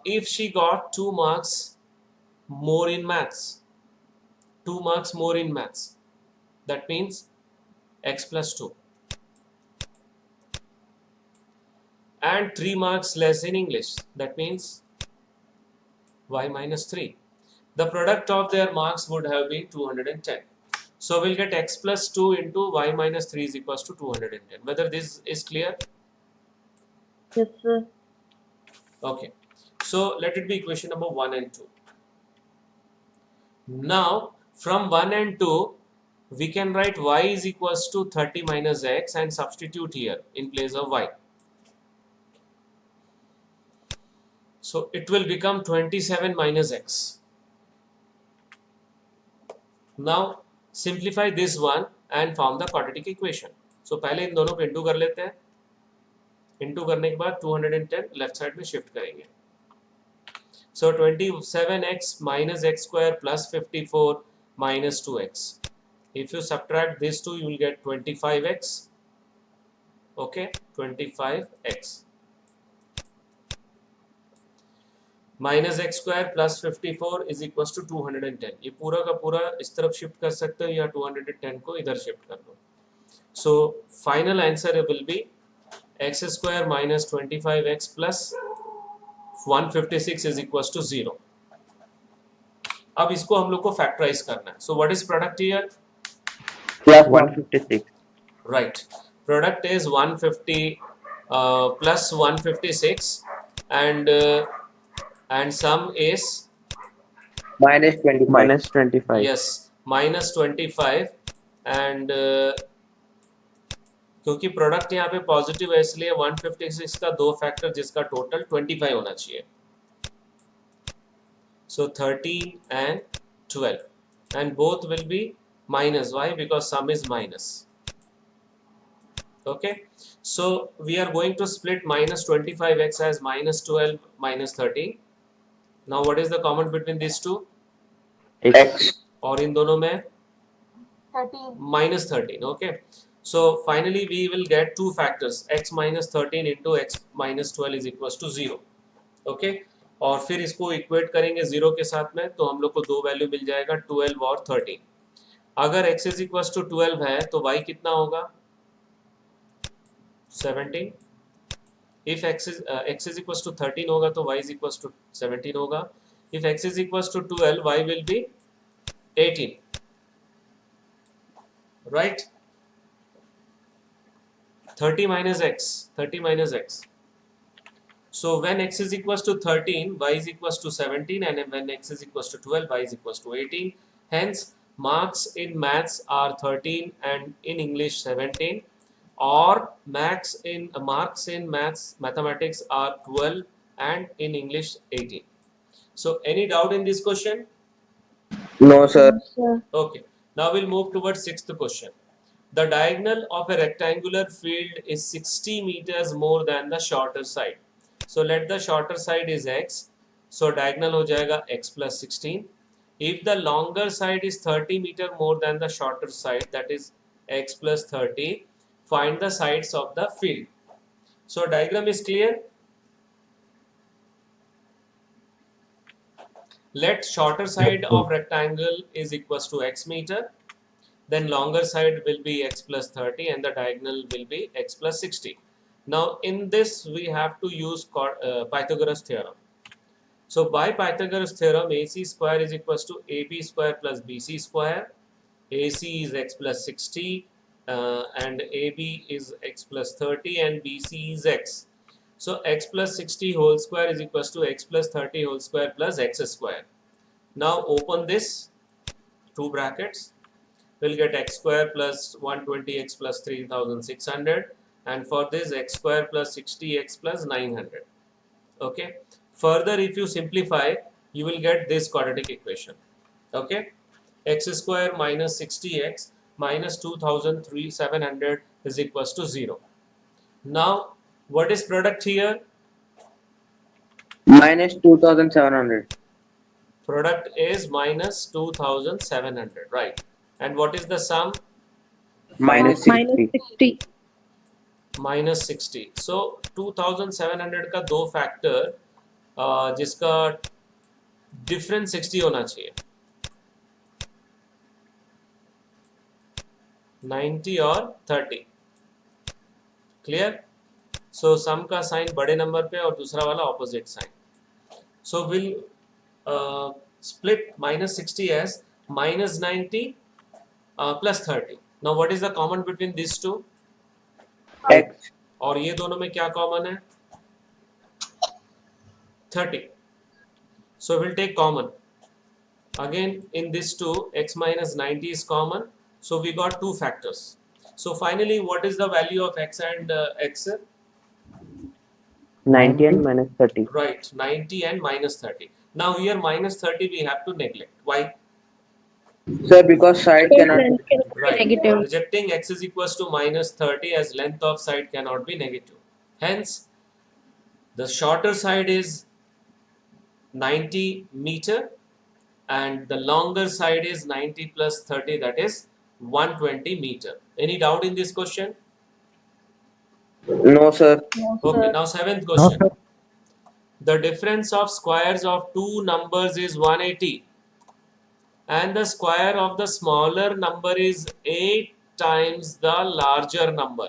if she got 2 marks more in maths, 2 marks more in maths, that means x plus 2. And 3 marks less in English, that means y minus 3. The product of their marks would have been 210. So we'll get x plus 2 into y minus 3 is equals to 210. Whether this is clear? Yes, sir. Okay. So let it be equation number 1 and 2. Now from 1 and 2, we can write y is equals to 30 minus x and substitute here in place of y. So it will become 27 minus x. Now simplify this one and form the quadratic equation. So पहले इन दोनों को into कर लेते हैं. Into करने के बाद 210 left side में शिफ्ट करेंगे. So 27x minus x square plus 54 minus 2x. If you subtract these two, you will get 25x. Okay, 25x. Minus x square plus 54 is equals to 210. ये पूरा का पूरा इस तरफ शिफ्ट कर सकते हो या 210 को इधर शिफ्ट कर दो. So final answer will be x square minus 25x plus 156 is equals to 0. अब इसको हम लोग को फैक्टराइज करना है. So what is product here? Plus 156. Right. Product is 150 plus 156 and sum is Minus 25. Minus 25. yes minus 25 and क्योंकि product यहाँ पे पॉजिटिव है इसलिए 156 का दो फैक्टर जिसका टोटल 25 होना चाहिए. So 13 and 12 and both will be minus. Why? Because sum is minus. Okay, so we are going to split minus 25x as minus 12 minus 13. Now what is the common between these two? X. और इन दोनों में 13. minus 13. Okay, so finally we will get two factors, x minus 13 into x minus 12 is equals to 0. Okay, और फिर इसको equate करेंगे 0 के साथ में तो हम लोग को दो वैल्यू मिल जाएगा 12 और 13. अगर x is equals to 12 है तो y कितना होगा? 17. If x is equals to 13 होगा तो y is equals to 17 होगा. If x is equals to 12, y will be 18. Right? 30 minus x. 30 minus x. So when x is equals to 13, y is equals to 17, and when x is equals to 12, y is equals to 18. Hence, marks in maths are 13 and in English 17, or marks in mathematics are 12 and in English 18. So any doubt in this question? No, sir. Sir. Okay. Now we'll move towards sixth question. The diagonal of a rectangular field is 60 meters more than the shorter side. So let the shorter side is x. So diagonal हो जाएगा x plus 16. If the longer side is 30 meter more than the shorter side, that is x plus 30, find the sides of the field. So diagram is clear. Let shorter side of rectangle is equals to x meter. Then longer side will be x plus 30 and the diagonal will be x plus 60. Now in this we have to use Pythagoras theorem. So by Pythagoras theorem, AC square is equals to AB square plus BC square. AC is x plus 60 and AB is x plus 30 and BC is x. So x plus 60 whole square is equals to x plus 30 whole square plus x square. Now open this two brackets. We'll get x square plus 120x plus 3600, and for this x square plus 60x plus 900. Okay. Further, if you simplify, you will get this quadratic equation. Okay. X square minus 60x minus 2700 is equals to 0. Now, what is product here? Minus 2700. Product is minus 2700, right? And what is the sum? Minus Minus 60. 60. Minus 60. So 2700 का दो factor जिसका difference 60 होना चाहिए. 90 और 30. Clear? सो sum का sign बड़े number पे और दूसरा वाला opposite sign. So will split minus 60 as minus 90 plus 30. Now what is the common between these two? X. और ये दोनों में क्या कॉमन है? 30. So we'll take common. Again in this two, x minus 90 is common. So we got two factors. So finally, what is the value of x and x? 90 and minus 30. Right, 90 and minus 30. Now here minus 30 we have to neglect. Why? Sir, because side Because cannot. length cannot be Right. negative. Rejecting x is equals to minus 30 as length of side cannot be negative. Hence, the shorter side is 90 meter and the longer side is 90 plus 30, that is 120 meter. Any doubt in this question? No, sir. No, Okay, sir. now seventh No, question. sir. The difference of squares of two numbers is 180 and the square of the smaller number is 8 times the larger number.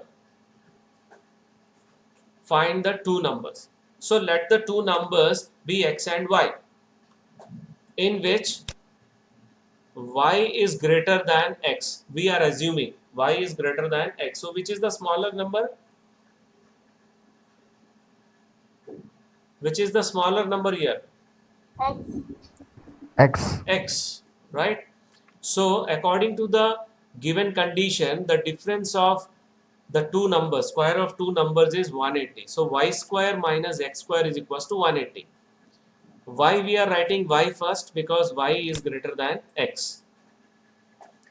Find the two numbers. So let the two numbers be x and y, in which y is greater than x. We are assuming y is greater than x. So which is the smaller number? Which is the smaller number here? X. X. X, right? So according to the given condition, the difference of the two numbers, square of two numbers is 180. So y square minus x square is equals to 180. Why we are writing y first? Because y is greater than x.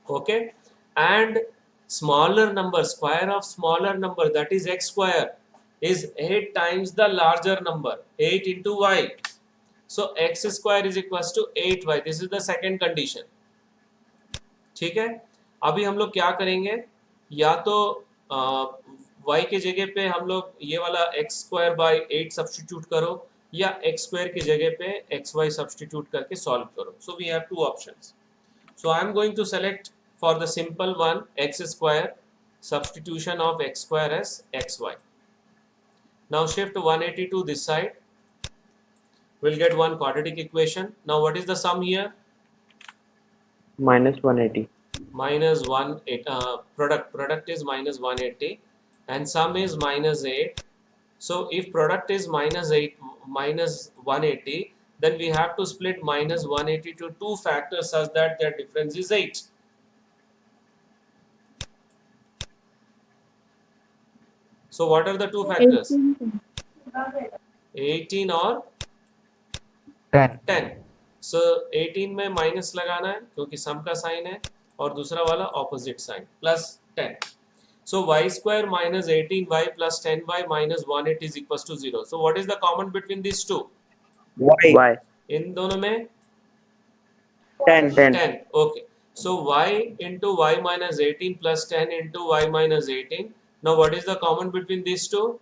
Okay, and smaller number, square of smaller number, that is x square, is 8 times the larger number, 8 into y. So x square is equals to 8y. This is the second condition. ठीक है, अभी हम लोग क्या करेंगे, या तो y के जगह पे हम लोग ये वाला x स्क्वायर बाई 8 सब्सटीट्यूट करो या x स्क्वायर की जगह पे xy सब्सटीट्यूट करके सॉल्व करो. So we have two options. So I am going to select for the simple one x square, substitution of x square as xy. Now shift 180 to this side. We'll get one quadratic equation. Now what is the sum here? Minus 180. Minus 180. Product is minus 180 and sum is minus 8. So if product is minus 180, then we have to split minus 180 to two factors such that their difference is 8. So what are the two factors? 18 or 10. 10. So 18 में minus लगाना है क्योंकि सम का sign है और दूसरा वाला opposite sign plus 10. So y square minus 18y plus 10y minus 180 is equals to 0. So what is the common between these two? Y. इन दोनों में 10. 10. Okay. So y into y minus 18 plus 10 into y minus 18. Now what is the common between these two?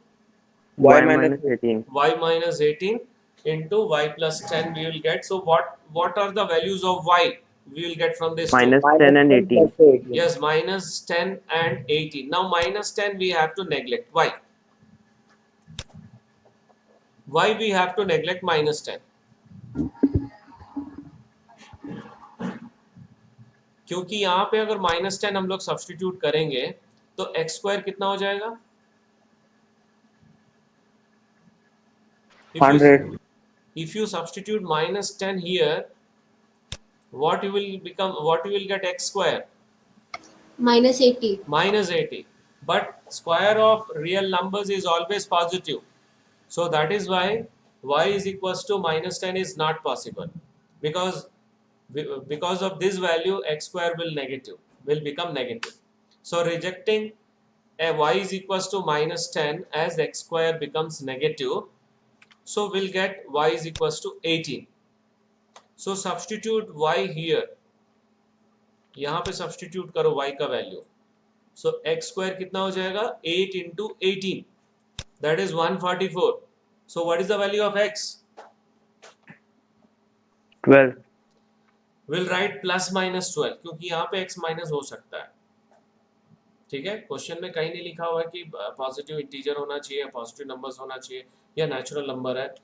Y minus 18. Y minus 18 into y plus 10 we will get. So what are the values of y we will get from this? Minus two? 10 and 18. Yes, minus 10 and 18. Now minus 10 we have to neglect. Why? Why we have to neglect minus 10? क्योंकि यहाँ पे अगर minus 10 हम लोग substitute करेंगे तो x square कितना हो जाएगा? 100. If you substitute minus 10 here, what you will become? What you will get x square? minus 80. Minus 80. But square of real numbers is always positive. So that is why y is equals to minus 10 is not possible. Because of this value, x square will become negative. So rejecting a y is equals to minus 10 as x square becomes negative. So we'll get y is equals to 18. So substitute y here. यहाँ पे substitute करो y का value. So x square कितना हो जाएगा? 8 into 18. That is 144. So what is the value of x? 12. We'll write plus minus 12 क्योंकि यहाँ पे x minus हो सकता है. ठीक है, क्वेश्चन में कहीं नहीं लिखा हुआ है कि पॉजिटिव इंटीजर होना चाहिए, पॉजिटिव नंबर्स होना चाहिए या नेचुरल नंबर है.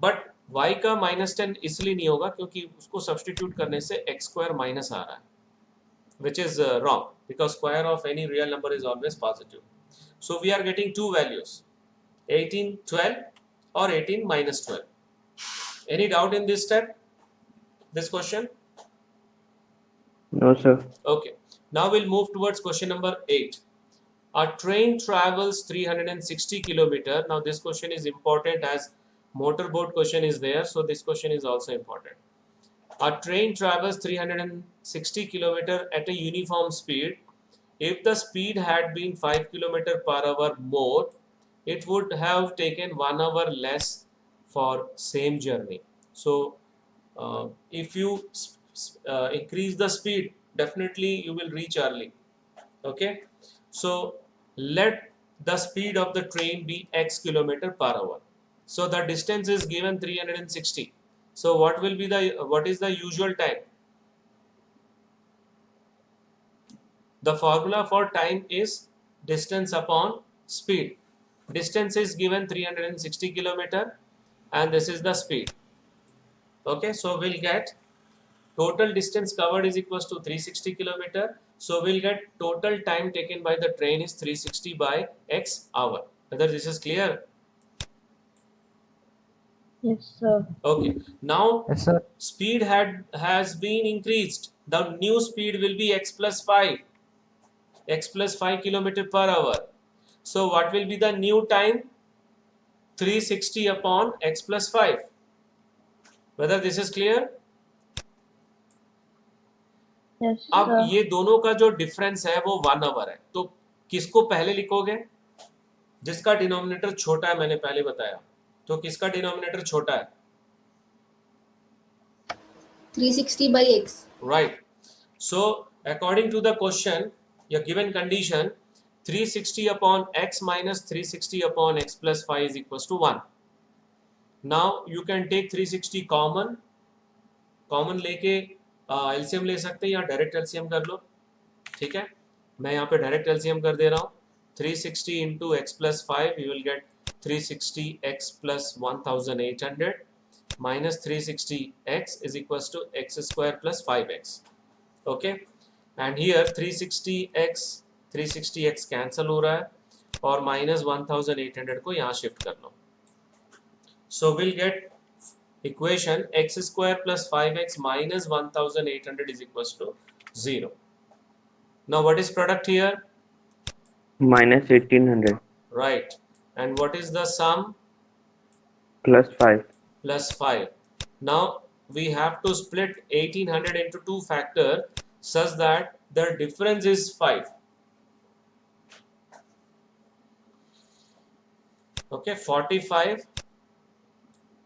बट y का माइनस 10 इसलिए नहीं होगा क्योंकि उसको सब्सटीट्यूट करने से x स्क्वायर माइनस आ रहा है, which is wrong because square of any real number is always positive. So we are getting two values, 18 12 or 18 minus 12. Any doubt in this step, this question? No, sir. Okay, now we'll move towards question number 8. A train travels 360 kilometer. Now this question is important as motorboat question is there, so this question is also important. A train travels 360 kilometer at a uniform speed. If the speed had been 5 kilometer per hour more, it would have taken 1 hour less for same journey. So if you increase the speed, definitely you will reach early. Okay, so let the speed of the train be x kilometer per hour. So the distance is given 360. So what is the usual time? The formula for time is distance upon speed. Distance is given 360 kilometer and this is the speed. Okay, so we'll get total distance covered is equals to 360 kilometer. So we'll get total time taken by the train is 360 by x hour. Whether this is clear? Yes, sir. Okay. Now Yes, sir. speed has been increased. The new speed will be x plus 5. X plus 5 kilometer per hour. So what will be the new time? 360 upon x plus 5. Whether this is clear? Yes, अब sir. ये दोनों का जो difference है वो 1 our है, तो किसको पहले लिखोगे? जिसका डिनोमिनेटर छोटा है, मैंने पहले बताया, तो किसका डिनोमिनेटर छोटा है? 360 by x. Right. So according to the question, your given condition, 360 upon x minus 360 upon x plus 5 is equals to 1. Now you can take 360 common लेके एलसीएम ले सकते हैं या डायरेक्ट एलसीएम कर लो. ठीक है, मैं यहाँ पे डायरेक्ट एलसीएम कर दे रहा हूँ. 360 into x plus 5, you will get 360x plus 1800 minus 360x is equals to x square plus 5x. Okay, and here 360x cancel हो रहा है और minus 1800 को यहाँ शिफ्ट कर लो. So we'll get equation x square plus 5x minus 1800 is equals to 0. Now what is product here? Minus 1800 Right. And what is the sum? plus 5. Plus 5. Now we have to split 1800 into 2 factor such that the difference is 5. Okay, 45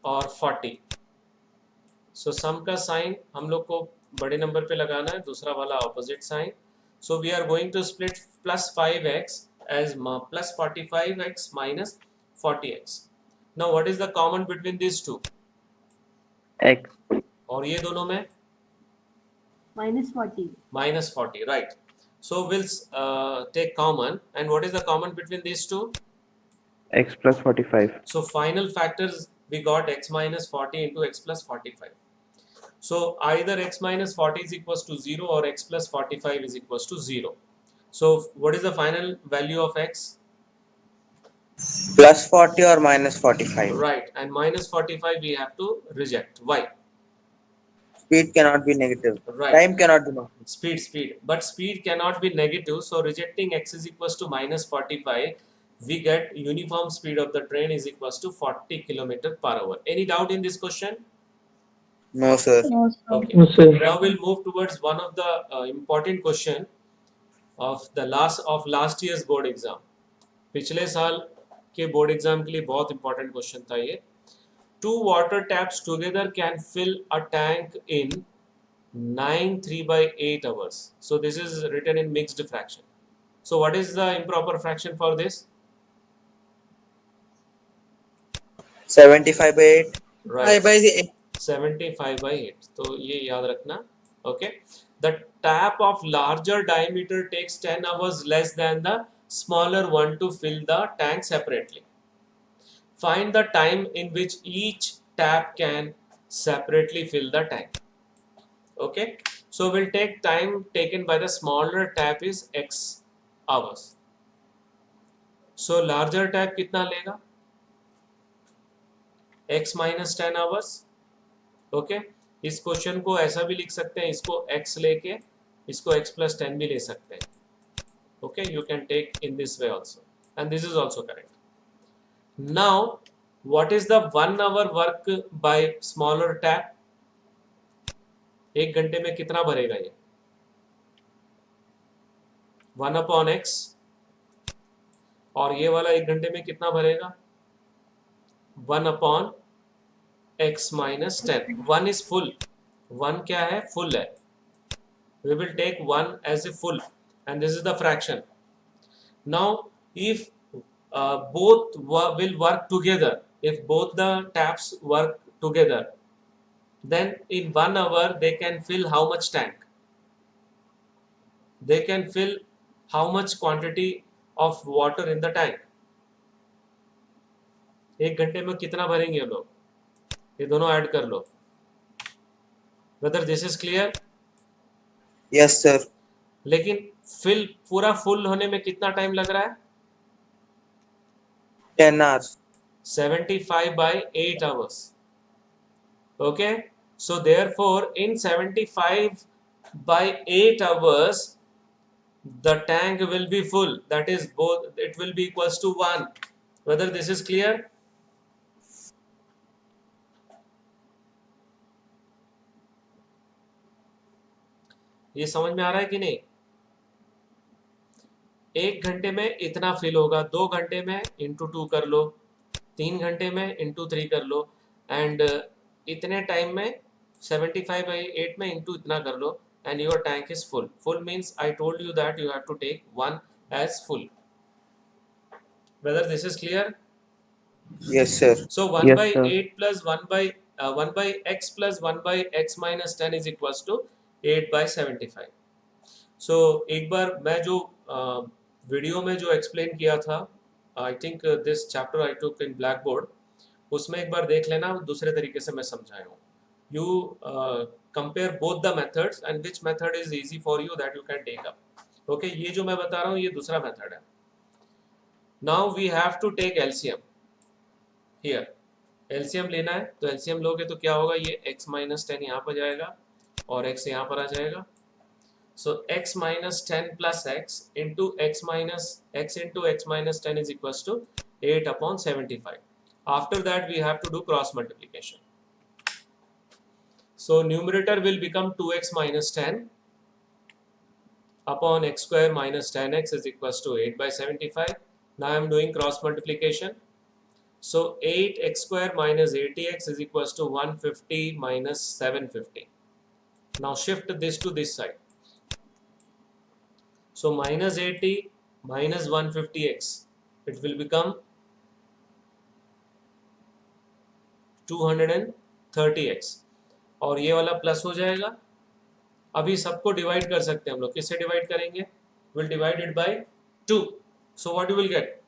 और 40. So sum का sign हम लोग को बड़े number पे लगाना है, दूसरा वाला opposite sign. So we are going to split plus 5x as plus 45x minus 40x. Now what is the common between these two? X. और ये दोनों में Minus 40. minus 40, right? So we'll take common, and what is the common between these two? X plus 45. So final factors we got x minus 40 into x plus 45. So either x minus 40 is equals to 0 or x plus 45 is equals to 0. So what is the final value of x? Plus 40 or minus 45. Right, and minus 45 we have to reject. Why? Speed cannot be negative. Right. Time cannot be negative. Speed. But speed cannot be negative. So rejecting x is equals to minus 45. We get uniform speed of the train is equals to 40 km per hour. Any doubt in this question? No, sir. No, sir. Okay. Now we'll move towards one of the important question of the last year's board exam. पिछले साल के board exam के लिए बहुत important question था ये. 2 water taps together can fill a tank in 9 3/8 hours. So this is written in mixed fraction. So what is the improper fraction for this? 75 by 8. Right. By 8. 75/8. तो ये याद रखना. Okay. The tap of larger diameter takes 10 hours less than the smaller one to fill the tank separately. Find the time in which each tap can separately fill the tank. Okay. So we'll take time taken by the smaller tap is x hours. So larger tap कितना लेगा? x minus 10 hours. Okay. इस question को ऐसा भी लिख सकते हैं, इसको x लेके इसको x plus 10 भी ले सकते हैं. Okay, you can take in this way also, and this is also correct. Now, what is the 1 hour work by smaller tap? 1 घंटे में कितना भरेगा ये? 1 upon x, और ये वाला 1 घंटे में कितना भरेगा? 1 upon x minus 10. 1 is full. 1 क्या है? Full है. We will take 1 as a full, and this is the fraction. Now, if both will work together, if both the taps work together, then in 1 hour they can fill how much tank? They can fill how much quantity of water in the tank? 1 घंटे में कितना भरेंगे लोग? ये दोनों add कर लो. Whether this is clear? Yes, sir. लेकिन fill पूरा फुल होने में कितना टाइम लग रहा है? 10 hours. 75 by 8 hours. Okay, so therefore in 75 by 8 hours the tank will be full, that is both, it will be equals to 1. Whether this is clear? ये समझ में आ रहा है कि नहीं? 1 घंटे में इतना फिल होगा, 2 घंटे में इंटू 2 कर लो, 3 घंटे में इंटू 3 कर लो, एंड इतने टाइम में 75 by 8 में इंटू इतना कर लो, and your tank is full. Full means I told you that you have to take 1 as full. Whether this is clear? Yes, sir. So 1 Yes, by sir. 8 plus 1 by x plus 1 by x minus 10 is equals to 8 by 75. So एक बार मैं जो video में जो explain किया था, I think this chapter I took in black board, उसमें एक बार देख लेना, दूसरे तरीके से मैं समझाया हूँ. You compare both the methods and which method is easy for you, that you can take up. Okay, ये जो मैं बता रहा हूँ ये दूसरा मेथड है. Now we have to take LCM here. LCM लेना है, तो LCM लोगे तो क्या होगा? ये x minus 10 यहाँ पर जाएगा और x यहाँ पर आ जाएगा. So x minus 10 plus x into x into x minus 10 is equals to 8 upon 75. After that we have to do cross multiplication. So numerator will become 2x minus 10 upon x square minus 10x is equals to 8 by 75. Now I am doing cross multiplication. So 8x square minus 80x is equals to 150 minus 750. Now shift this to this side. So minus 80 minus 150x, it will become 230x. और ये वाला plus हो जाएगा. अभी सबको divide कर सकते हैं हम लोग. किससे डिवाइड करेंगे? Will divide it by 2. So what you will get?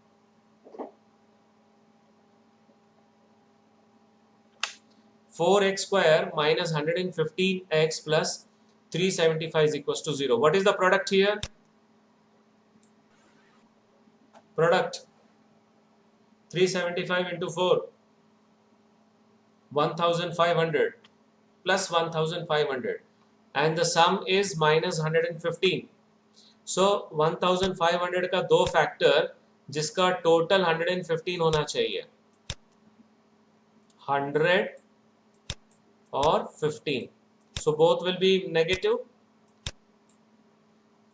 4x square minus 115x plus 375 is equals to 0. What is the product here? Product 375 into 4, 1500 plus 1500, and the sum is minus 115. So 1500 का दो factor जिसका total 115 होना चाहिए, 100 और 15. So both will be negative.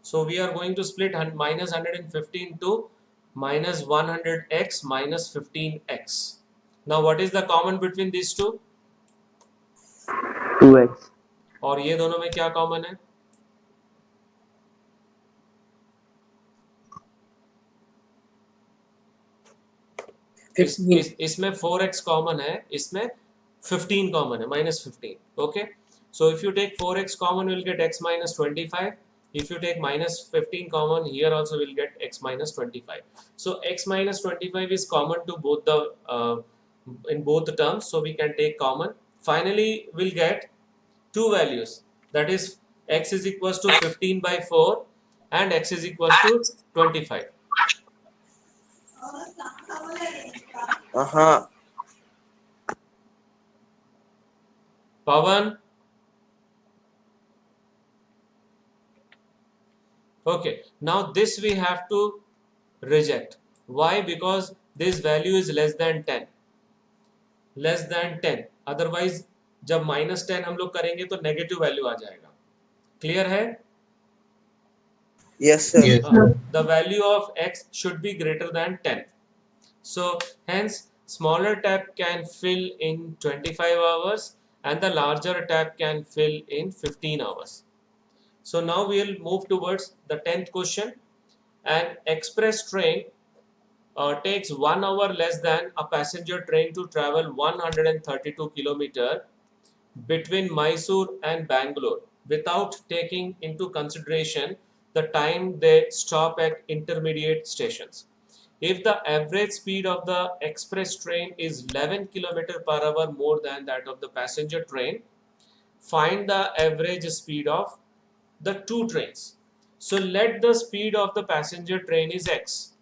So we are going to split minus 115 to minus 100x minus 15x. Now what is the common between these two? 2x. और ये दोनों में क्या कॉमन है? इसमें 4x कॉमन है, इसमें 15 कॉमन है, minus 15. Okay, so if you take 4x common, you will get x minus 25. If you take minus 15 common, here also will get x minus 25. So x minus 25 is common to both the in both the terms, so we can take common. Finally we'll get two values, that is x is equals to 15 by 4 and x is equals to 25. Pawan, Okay, now this we have to reject. Why? Because this value is less than 10. Less than 10, otherwise जब -10 हम लोग करेंगे तो negative value आ जाएगा. Clear है? Yes, sir. Yes. The value of x should be greater than 10. So hence smaller tap can fill in 25 hours and the larger tap can fill in 15 hours. So now we will move towards the 10th question. An express train takes 1 hour less than a passenger train to travel 132 kilometer between Mysore and Bangalore without taking into consideration the time they stop at intermediate stations. If the average speed of the express train is 11 km per hour more than that of the passenger train, find the average speed of the two trains. So let the speed of the passenger train is x.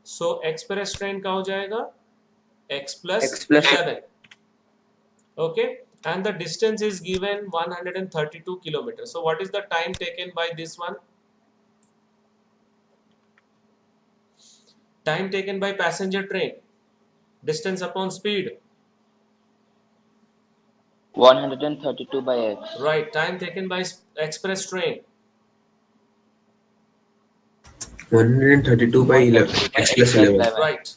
So express train का हो जाएगा x plus X plus 11. Okay, and the distance is given 132 kilometers. So what is the time taken by this one? Time taken by passenger train, distance upon speed. 132 by x. Right, time taken by express train. 132 by 11. X plus 11. Right.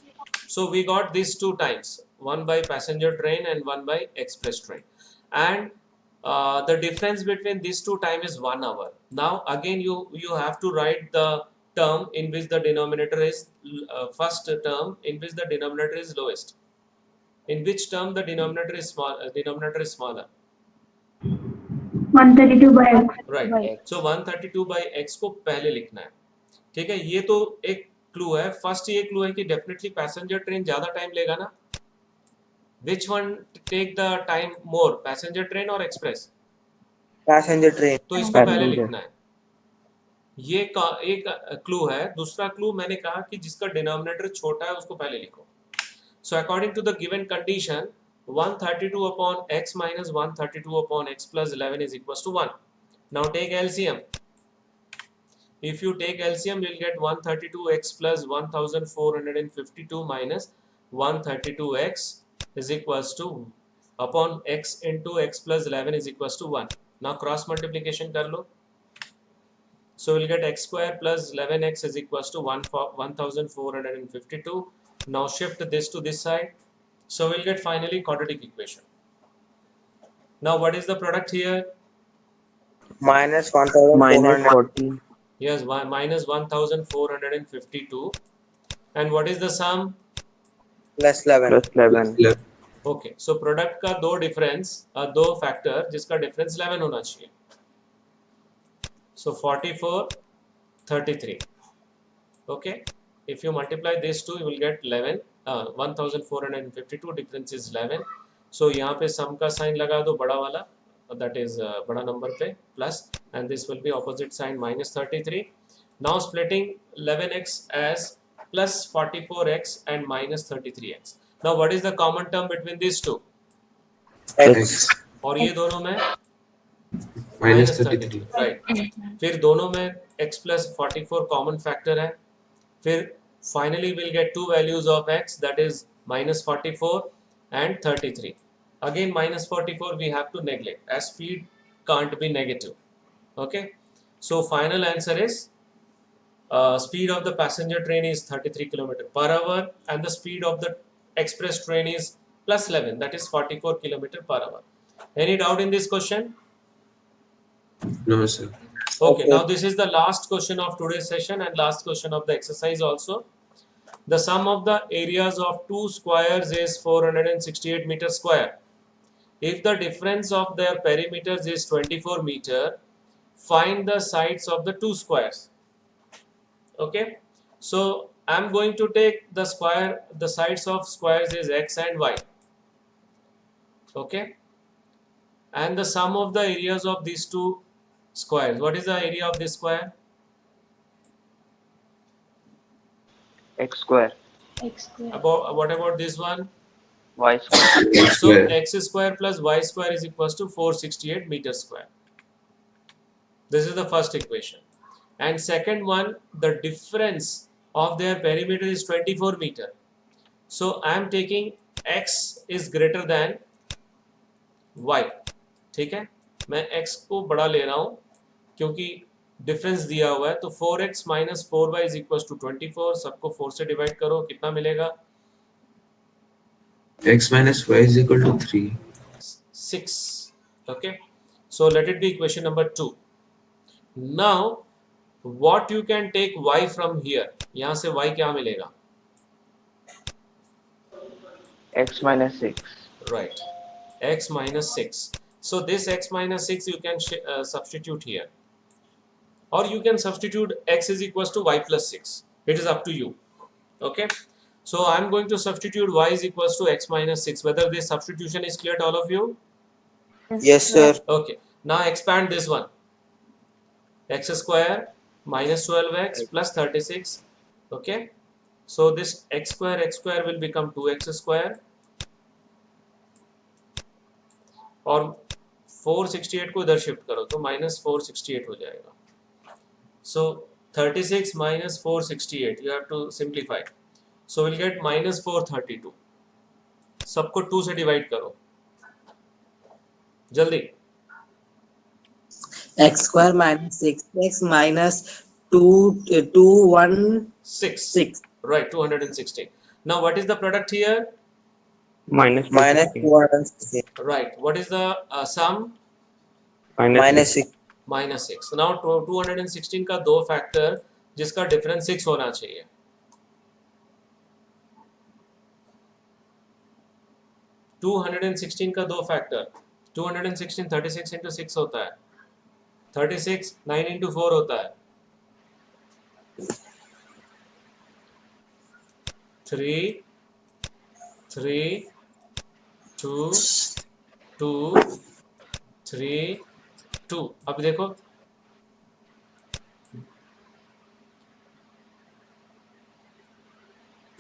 So we got these two times, one by passenger train and one by express train. And the difference between these two time is 1 hour. Now again you have to write the term in which the denominator is first term in which the denominator is lowest. In which term the denominator is smaller. 132 by x. Right. Right. So 132 by x को पहले लिखना है. ठीक है, ये तो एक clue है. फर्स्ट ये क्लू है कि डेफिनेटली पैसेंजर ट्रेन ज्यादा टाइम लेगा ना. Which one take the time more, passenger train और एक्सप्रेस? Passenger train. तो इसको पहले Passenger. लिखना है. ये एक क्लू है. दूसरा क्लू मैंने कहा कि जिसका डिनोमिनेटर छोटा है उसको पहले लिखो. So according to the given condition 132 upon x minus 132 upon x plus 11 is equals to 1. Now take LCM. If you take LCM, you will get 132x plus 1452 minus 132x is equals to upon x into x plus 11 is equals to 1. Now cross multiplication kar lo. So we'll get x square plus 11x is equals to 1452. Now shift this to this side. So we'll get finally quadratic equation. Now what is the product here? Minus Minus 1400. 14. Yes, minus 1452. And what is the sum? Plus 11. Plus 11. 11. Okay, so product का दो difference, दो factor जिसका difference 11 होना चाहिए. So 44, 33. Okay, if you multiply these two, you will get 11. 1452 difference is 11. So यहाँ पे sum का sign लगा दो बड़ा वाला, that is बड़ा number पे plus, and this will be opposite sign minus 33. Now splitting 11x as plus 44x and minus 33x. Now what is the common term between these two? X. और ये दोनों में Minus 33. राइट. फिर दोनों में x plus 44 common factor है. फिर finally we'll get two values of x, that is minus 44 and 33. Again minus 44 we have to neglect as speed can't be negative. Okay, so final answer is speed of the passenger train is 33 km per hour and the speed of the express train is plus 11, that is 44 km per hour. Any doubt in this question? No, sir. Okay, now this is the last question of today's session and last question of the exercise also. The sum of the areas of two squares is 468 meters square. If the difference of their perimeters is 24 meter, find the sides of the two squares. Okay, so I'm going to take the sides of squares is x and y. Okay, and the sum of the areas of these two squares. What is the area of this square? X square. X square. What about this one? Y square. X So square. x square plus y square is equals to 468 meters square. This is the first equation. and second one, the difference of their perimeter is 24 meter. So I am taking x is greater than y. ठीक है, मैं x को बड़ा ले रहा हूँ क्योंकि difference दिया हुआ है. तो 4x minus 4y is equal to 24. सबको 4 से डिवाइड करो, कितना मिलेगा? x minus y is equal to 3. 6. Okay, so let it be equation number 2. Now what you can take y from here? यहाँ से y क्या मिलेगा? X minus 6. Right, x minus 6. So this x minus 6 you can substitute here, or you can substitute x is equals to y plus 6. It is up to you. Okay, so I'm going to substitute y is equals to x minus 6. Whether this substitution is clear to all of you? Yes, sir. Okay, now expand this one. X square minus 12x plus 36. Okay, so this x square will become 2x square, और 468 को इधर shift करो तो minus 468 हो जाएगा. So 36 minus 468, you have to simplify. So we'll get minus 432. सबको 2 से divide करो जल्दी. x square minus 6x minus 216. 6. Right, 216. Now what is the product here? Minus Minus 216. Right, what is the sum? Minus 6. Minus 6. Now 216 का दो factor जिसका difference 6 होना चाहिए. To 116 का दो फैक्टर. 216 36 इंटू 6 होता है. 36 9 इंटू 4 होता है. 3 3 2 2 3 2. अब देखो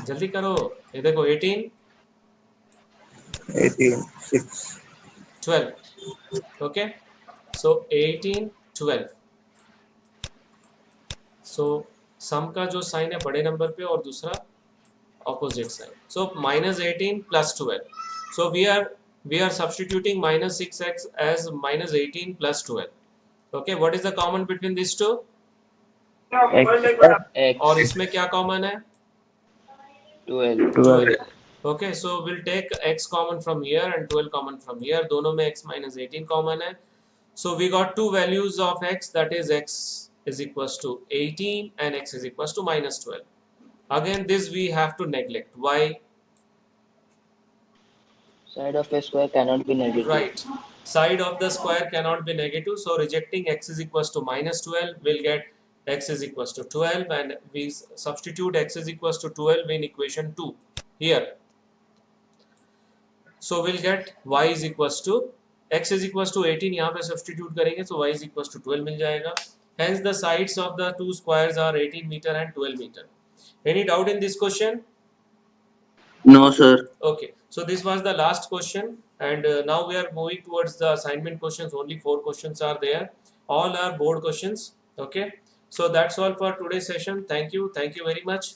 जल्दी करो. ये देखो 18 18. 6. 12. Okay, so 18 12. So सम का जो साइन है बड़े नंबर पे और दूसरा opposite sign. So minus 18 plus 12. So we are substituting minus 6x as minus 18 plus 12. Okay, what is the common between these two? X. और इसमें क्या कॉमन है? 12. 12. Okay, so we'll take x common from here and 12 common from here. दोनों में x minus 18 common है. So we got two values of x, that is x is equals to 18 and x is equals to minus 12. Again this we have to neglect. Why? Side of a square cannot be negative. Right, side of the square cannot be negative, so rejecting x is equals to minus 12, we'll get x is equals to 12, and we substitute x is equals to 12 in equation 2 here. So we'll get y is equals to x is equals to 18, यहाँ पे substitute करेंगे so y is equals to 12 मिल जाएगा. Hence the sides of the two squares are 18 meter and 12 meter. Any doubt in this question? No, sir. Okay, so this was the last question, and now we are moving towards the assignment questions. Only 4 questions are there. All are board questions. Okay, so that's all for today's session. Thank you very much.